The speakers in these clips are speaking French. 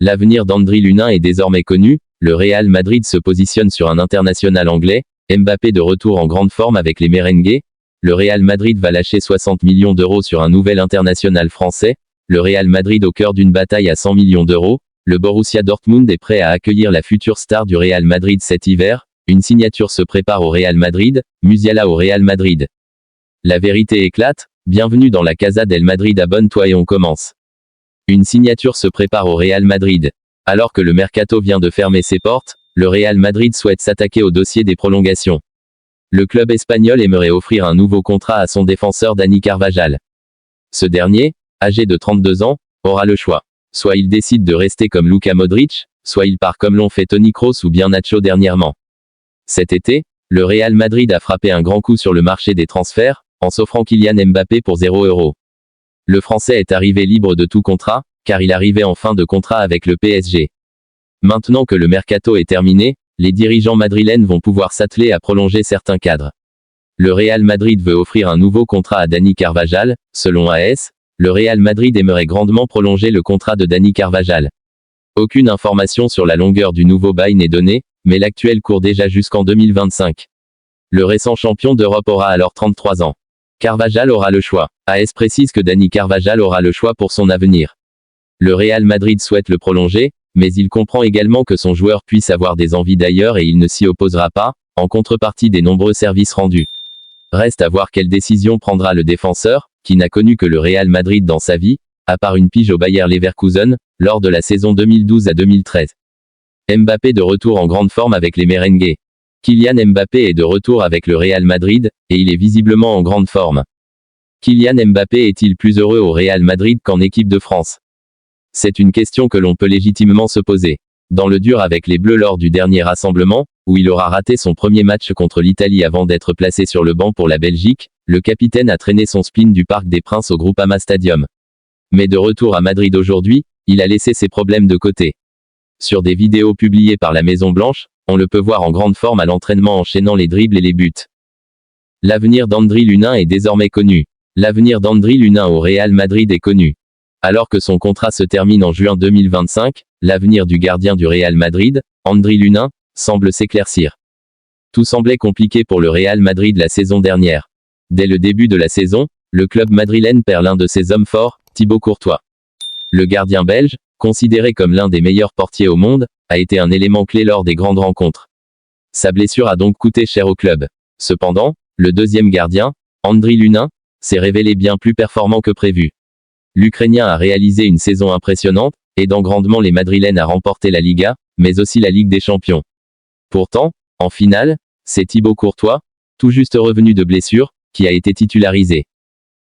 L'avenir d'Andriy Lunin est désormais connu, le Real Madrid se positionne sur un international anglais, Mbappé de retour en grande forme avec les merengues, le Real Madrid va lâcher 60 millions d'euros sur un nouvel international français, le Real Madrid au cœur d'une bataille à 100 millions d'euros, le Borussia Dortmund est prêt à accueillir la future star du Real Madrid cet hiver, une signature se prépare au Real Madrid, Musiala au Real Madrid. La vérité éclate, bienvenue dans la Casa del Madrid, abonne-toi et on commence. Une signature se prépare au Real Madrid. Alors que le mercato vient de fermer ses portes, le Real Madrid souhaite s'attaquer au dossier des prolongations. Le club espagnol aimerait offrir un nouveau contrat à son défenseur Dani Carvajal. Ce dernier, âgé de 32 ans, aura le choix. Soit il décide de rester comme Luka Modric, soit il part comme l'ont fait Toni Kroos ou bien Nacho dernièrement. Cet été, le Real Madrid a frappé un grand coup sur le marché des transferts, en s'offrant Kylian Mbappé pour 0 €. Le Français est arrivé libre de tout contrat, car il arrivait en fin de contrat avec le PSG. Maintenant que le mercato est terminé, les dirigeants madrilènes vont pouvoir s'atteler à prolonger certains cadres. Le Real Madrid veut offrir un nouveau contrat à Dani Carvajal, selon AS, le Real Madrid aimerait grandement prolonger le contrat de Dani Carvajal. Aucune information sur la longueur du nouveau bail n'est donnée, mais l'actuel court déjà jusqu'en 2025. Le récent champion d'Europe aura alors 33 ans. Carvajal aura le choix. AS précise que Dani Carvajal aura le choix pour son avenir. Le Real Madrid souhaite le prolonger, mais il comprend également que son joueur puisse avoir des envies d'ailleurs et il ne s'y opposera pas, en contrepartie des nombreux services rendus. Reste à voir quelle décision prendra le défenseur, qui n'a connu que le Real Madrid dans sa vie, à part une pige au Bayer Leverkusen, lors de la saison 2012 à 2013. Mbappé de retour en grande forme avec les merengues. Kylian Mbappé est de retour avec le Real Madrid, et il est visiblement en grande forme. Kylian Mbappé est-il plus heureux au Real Madrid qu'en équipe de France? C'est une question que l'on peut légitimement se poser. Dans le dur avec les Bleus lors du dernier rassemblement, où il aura raté son premier match contre l'Italie avant d'être placé sur le banc pour la Belgique, le capitaine a traîné son spleen du Parc des Princes au Groupama Stadium. Mais de retour à Madrid aujourd'hui, il a laissé ses problèmes de côté. Sur des vidéos publiées par la Maison Blanche, on le peut voir en grande forme à l'entraînement enchaînant les dribbles et les buts. L'avenir d'Andriy Lunin est désormais connu. L'avenir d'Andriy Lunin au Real Madrid est connu. Alors que son contrat se termine en juin 2025, l'avenir du gardien du Real Madrid, Andriy Lunin, semble s'éclaircir. Tout semblait compliqué pour le Real Madrid la saison dernière. Dès le début de la saison, le club madrilène perd l'un de ses hommes forts, Thibaut Courtois. Le gardien belge, considéré comme l'un des meilleurs portiers au monde, a été un élément clé lors des grandes rencontres. Sa blessure a donc coûté cher au club. Cependant, le deuxième gardien, Andriy Lunin, s'est révélé bien plus performant que prévu. L'Ukrainien a réalisé une saison impressionnante, aidant grandement les Madrilènes à remporter la Liga, mais aussi la Ligue des Champions. Pourtant, en finale, c'est Thibaut Courtois, tout juste revenu de blessure, qui a été titularisé.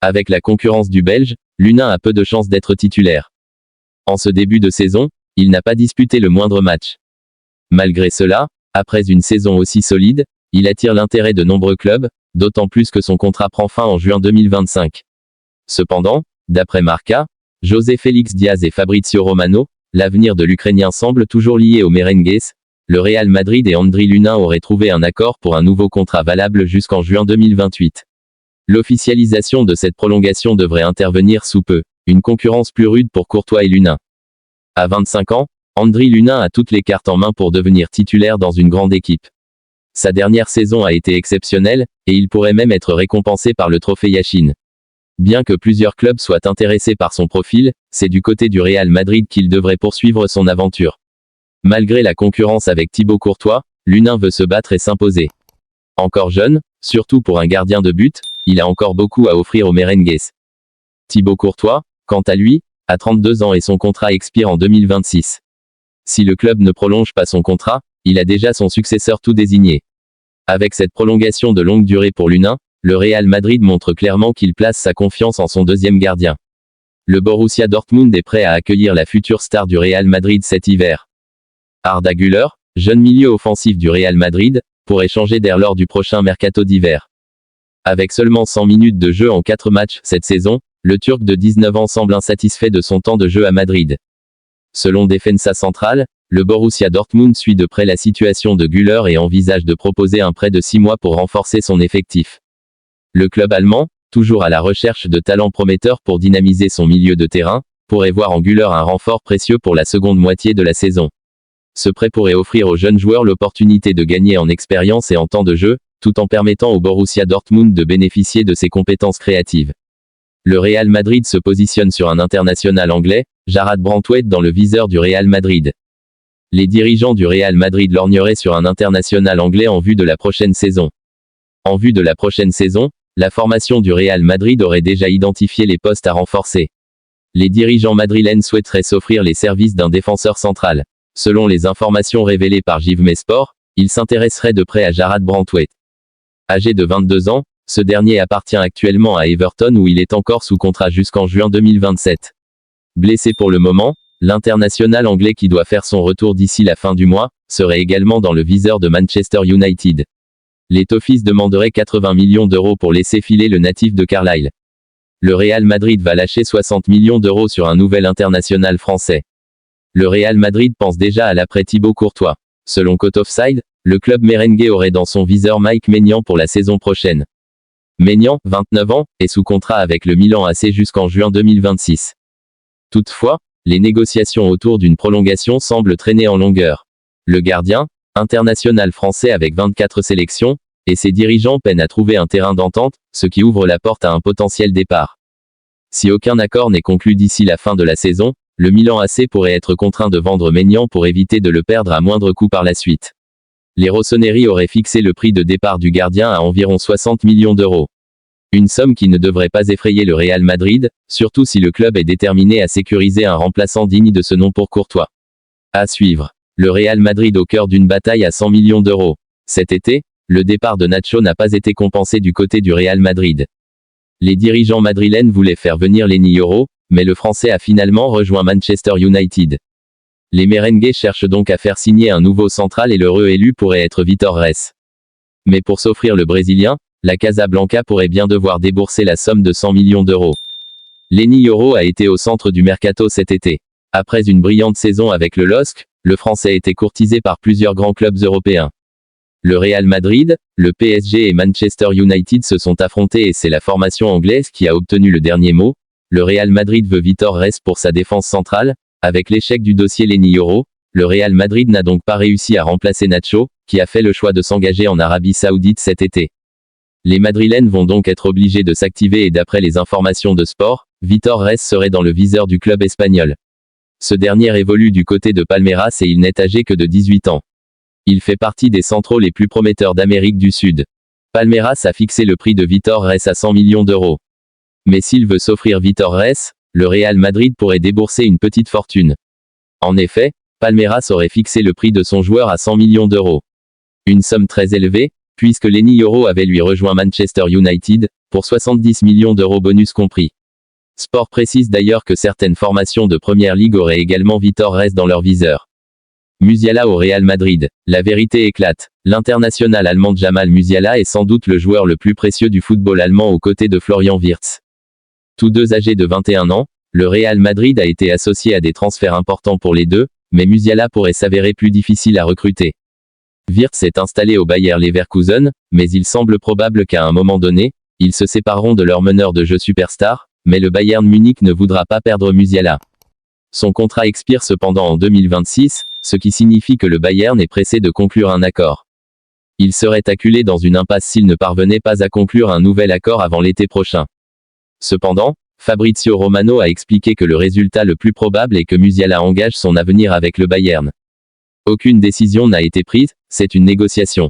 Avec la concurrence du Belge, Lunin a peu de chances d'être titulaire. En ce début de saison, il n'a pas disputé le moindre match. Malgré cela, après une saison aussi solide, il attire l'intérêt de nombreux clubs, d'autant plus que son contrat prend fin en juin 2025. Cependant, d'après Marca, José Félix Diaz et Fabrizio Romano, l'avenir de l'Ukrainien semble toujours lié aux merengues. Le Real Madrid et Andriy Lunin auraient trouvé un accord pour un nouveau contrat valable jusqu'en juin 2028. L'officialisation de cette prolongation devrait intervenir sous peu, une concurrence plus rude pour Courtois et Lunin. À 25 ans, Andriy Lunin a toutes les cartes en main pour devenir titulaire dans une grande équipe. Sa dernière saison a été exceptionnelle, et il pourrait même être récompensé par le trophée Yashin. Bien que plusieurs clubs soient intéressés par son profil, c'est du côté du Real Madrid qu'il devrait poursuivre son aventure. Malgré la concurrence avec Thibaut Courtois, Lunin veut se battre et s'imposer. Encore jeune, surtout pour un gardien de but, il a encore beaucoup à offrir aux merengues. Thibaut Courtois, quant à lui, a 32 ans et son contrat expire en 2026. Si le club ne prolonge pas son contrat, il a déjà son successeur tout désigné. Avec cette prolongation de longue durée pour Lunin, le Real Madrid montre clairement qu'il place sa confiance en son deuxième gardien. Le Borussia Dortmund est prêt à accueillir la future star du Real Madrid cet hiver. Arda Güler, jeune milieu offensif du Real Madrid, pourrait changer d'air lors du prochain mercato d'hiver. Avec seulement 100 minutes de jeu en 4 matchs cette saison, le Turc de 19 ans semble insatisfait de son temps de jeu à Madrid. Selon Defensa Central, le Borussia Dortmund suit de près la situation de Güler et envisage de proposer un prêt de 6 mois pour renforcer son effectif. Le club allemand, toujours à la recherche de talents prometteurs pour dynamiser son milieu de terrain, pourrait voir en Güler un renfort précieux pour la seconde moitié de la saison. Ce prêt pourrait offrir aux jeunes joueurs l'opportunité de gagner en expérience et en temps de jeu, tout en permettant au Borussia Dortmund de bénéficier de ses compétences créatives. Le Real Madrid se positionne sur un international anglais, Jarrad Branthwaite dans le viseur du Real Madrid. Les dirigeants du Real Madrid lorgneraient sur un international anglais en vue de la prochaine saison. En vue de la prochaine saison, la formation du Real Madrid aurait déjà identifié les postes à renforcer. Les dirigeants madrilènes souhaiteraient s'offrir les services d'un défenseur central. Selon les informations révélées par JVM Sport, il s'intéresserait de près à Jarrad Branthwaite. Âgé de 22 ans, ce dernier appartient actuellement à Everton où il est encore sous contrat jusqu'en juin 2027. Blessé pour le moment, l'international anglais qui doit faire son retour d'ici la fin du mois, serait également dans le viseur de Manchester United. Les Toffees demanderaient 80 millions d'euros pour laisser filer le natif de Carlisle. Le Real Madrid va lâcher 60 millions d'euros sur un nouvel international français. Le Real Madrid pense déjà à l'après Thibaut Courtois. Selon Cote Offside, le club merengue aurait dans son viseur Mike Maignan pour la saison prochaine. Maignan, 29 ans, est sous contrat avec le Milan AC jusqu'en juin 2026. Toutefois, les négociations autour d'une prolongation semblent traîner en longueur. Le gardien, international français avec 24 sélections, et ses dirigeants peinent à trouver un terrain d'entente, ce qui ouvre la porte à un potentiel départ. Si aucun accord n'est conclu d'ici la fin de la saison, le Milan AC pourrait être contraint de vendre Maignan pour éviter de le perdre à moindre coût par la suite. Les Rossoneri auraient fixé le prix de départ du gardien à environ 60 millions d'euros. Une somme qui ne devrait pas effrayer le Real Madrid, surtout si le club est déterminé à sécuriser un remplaçant digne de ce nom pour Courtois. À suivre. Le Real Madrid au cœur d'une bataille à 100 millions d'euros. Cet été, le départ de Nacho n'a pas été compensé du côté du Real Madrid. Les dirigeants madrilènes voulaient faire venir Lenny Yoro, mais le Français a finalement rejoint Manchester United. Les merengues cherchent donc à faire signer un nouveau central et le réélu pourrait être Vitor Reis. Mais pour s'offrir le Brésilien, la Casablanca pourrait bien devoir débourser la somme de 100 millions d'euros. Lenny Yoro a été au centre du mercato cet été. Après une brillante saison avec le LOSC, le Français a été courtisé par plusieurs grands clubs européens. Le Real Madrid, le PSG et Manchester United se sont affrontés et c'est la formation anglaise qui a obtenu le dernier mot. Le Real Madrid veut Vitor Reis pour sa défense centrale. Avec l'échec du dossier Lenny Yoro, le Real Madrid n'a donc pas réussi à remplacer Nacho, qui a fait le choix de s'engager en Arabie Saoudite cet été. Les Madrilènes vont donc être obligés de s'activer et d'après les informations de Sport, Vitor Reis serait dans le viseur du club espagnol. Ce dernier évolue du côté de Palmeiras et il n'est âgé que de 18 ans. Il fait partie des centraux les plus prometteurs d'Amérique du Sud. Palmeiras a fixé le prix de Vitor Reis à 100 millions d'euros. Mais s'il veut s'offrir Vitor Reis, le Real Madrid pourrait débourser une petite fortune. En effet, Palmeiras aurait fixé le prix de son joueur à 100 millions d'euros. Une somme très élevée, puisque Lenny Yoro avait lui rejoint Manchester United, pour 70 millions d'euros bonus compris. Sport précise d'ailleurs que certaines formations de Première Ligue auraient également Vitor Reis dans leur viseur. Musiala au Real Madrid. La vérité éclate. L'international allemand Jamal Musiala est sans doute le joueur le plus précieux du football allemand aux côtés de Florian Wirtz. Tous deux âgés de 21 ans, le Real Madrid a été associé à des transferts importants pour les deux, mais Musiala pourrait s'avérer plus difficile à recruter. Wirtz est installé au Bayer Leverkusen, mais il semble probable qu'à un moment donné, ils se sépareront de leur meneur de jeu superstar, mais le Bayern Munich ne voudra pas perdre Musiala. Son contrat expire cependant en 2026, ce qui signifie que le Bayern est pressé de conclure un accord. Il serait acculé dans une impasse s'il ne parvenait pas à conclure un nouvel accord avant l'été prochain. Cependant, Fabrizio Romano a expliqué que le résultat le plus probable est que Musiala engage son avenir avec le Bayern. Aucune décision n'a été prise, c'est une négociation.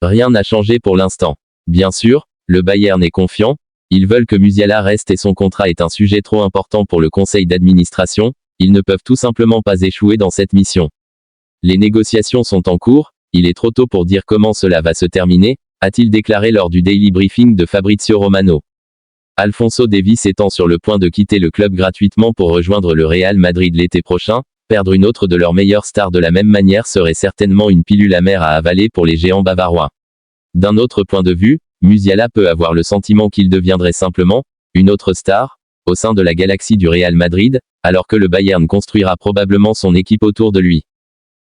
Rien n'a changé pour l'instant. Bien sûr, le Bayern est confiant, ils veulent que Musiala reste et son contrat est un sujet trop important pour le conseil d'administration, ils ne peuvent tout simplement pas échouer dans cette mission. Les négociations sont en cours, il est trop tôt pour dire comment cela va se terminer, a-t-il déclaré lors du daily briefing de Fabrizio Romano. Alphonso Davies étant sur le point de quitter le club gratuitement pour rejoindre le Real Madrid l'été prochain, perdre une autre de leurs meilleures stars de la même manière serait certainement une pilule amère à avaler pour les géants bavarois. D'un autre point de vue, Musiala peut avoir le sentiment qu'il deviendrait simplement une autre star au sein de la galaxie du Real Madrid, alors que le Bayern construira probablement son équipe autour de lui.